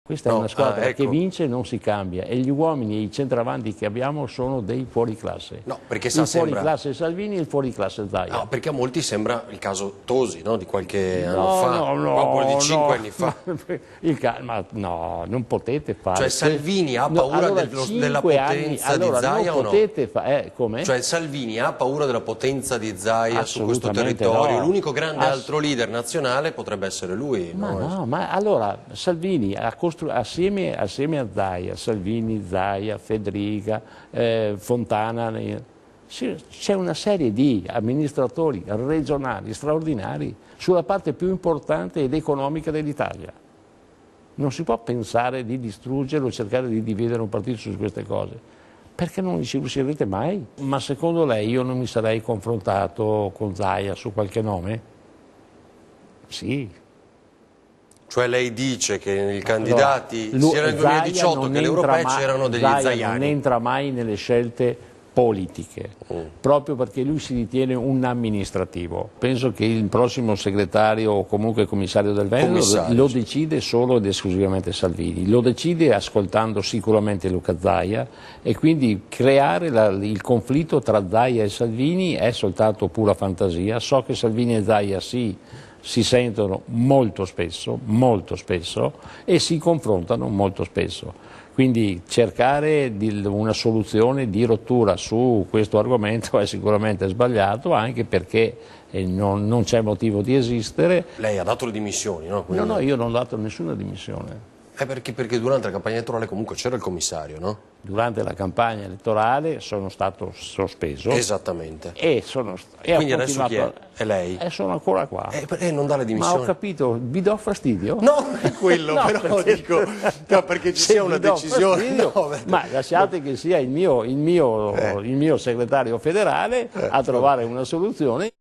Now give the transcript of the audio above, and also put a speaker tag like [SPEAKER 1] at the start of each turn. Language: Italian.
[SPEAKER 1] Questa è una squadra che vince e non si cambia, e gli uomini e i centravanti che abbiamo sono dei fuoriclasse.
[SPEAKER 2] No, perché
[SPEAKER 1] il fuoriclasse Salvini e il fuoriclasse Zaia.
[SPEAKER 2] No, perché a molti sembra il caso Tosi, no? Di qualche anno fa, proprio di 5 anni fa.
[SPEAKER 1] No, non potete fare.
[SPEAKER 2] Cioè Salvini ha paura della potenza di Zaia o no?
[SPEAKER 1] Come?
[SPEAKER 2] Cioè Salvini ha paura della potenza di Zaia su questo territorio?
[SPEAKER 1] No.
[SPEAKER 2] L'unico grande altro leader nazionale potrebbe essere lui.
[SPEAKER 1] Ma allora Salvini assieme a Zaia, Salvini, Zaia, Fedriga, Fontana, c'è una serie di amministratori regionali straordinari sulla parte più importante ed economica dell'Italia. Non si può pensare di distruggerlo, cercare di dividere un partito su queste cose, perché non ci riuscirete mai. Ma secondo lei io non mi sarei confrontato con Zaia su qualche nome? Sì.
[SPEAKER 2] Cioè lei dice che i candidati, sia nel 2018 che all'Europea, c'erano degli zaiani.
[SPEAKER 1] Non entra mai nelle scelte politiche, proprio perché lui si ritiene un amministrativo. Penso che il prossimo segretario o comunque commissario del Veneto lo decide solo ed esclusivamente Salvini, lo decide ascoltando sicuramente Luca Zaia, e quindi creare il conflitto tra Zaia e Salvini è soltanto pura fantasia. So che Salvini e Zaia si sentono molto spesso e si confrontano molto spesso. Quindi cercare una soluzione di rottura su questo argomento è sicuramente sbagliato, anche perché non c'è motivo di esistere.
[SPEAKER 2] Lei ha dato le dimissioni, no? Quindi...
[SPEAKER 1] No, io non ho dato nessuna dimissione.
[SPEAKER 2] Perché durante la campagna elettorale comunque c'era il commissario, no?
[SPEAKER 1] Durante la campagna elettorale sono stato sospeso.
[SPEAKER 2] Esattamente.
[SPEAKER 1] Quindi
[SPEAKER 2] adesso chi è? È lei?
[SPEAKER 1] Sono ancora qua.
[SPEAKER 2] Non dà le dimissioni.
[SPEAKER 1] Ma ho capito, vi do fastidio?
[SPEAKER 2] No, è quello, no, però dico, no, perché ci sia una decisione. No,
[SPEAKER 1] ma lasciate che sia il mio segretario federale a trovare una soluzione.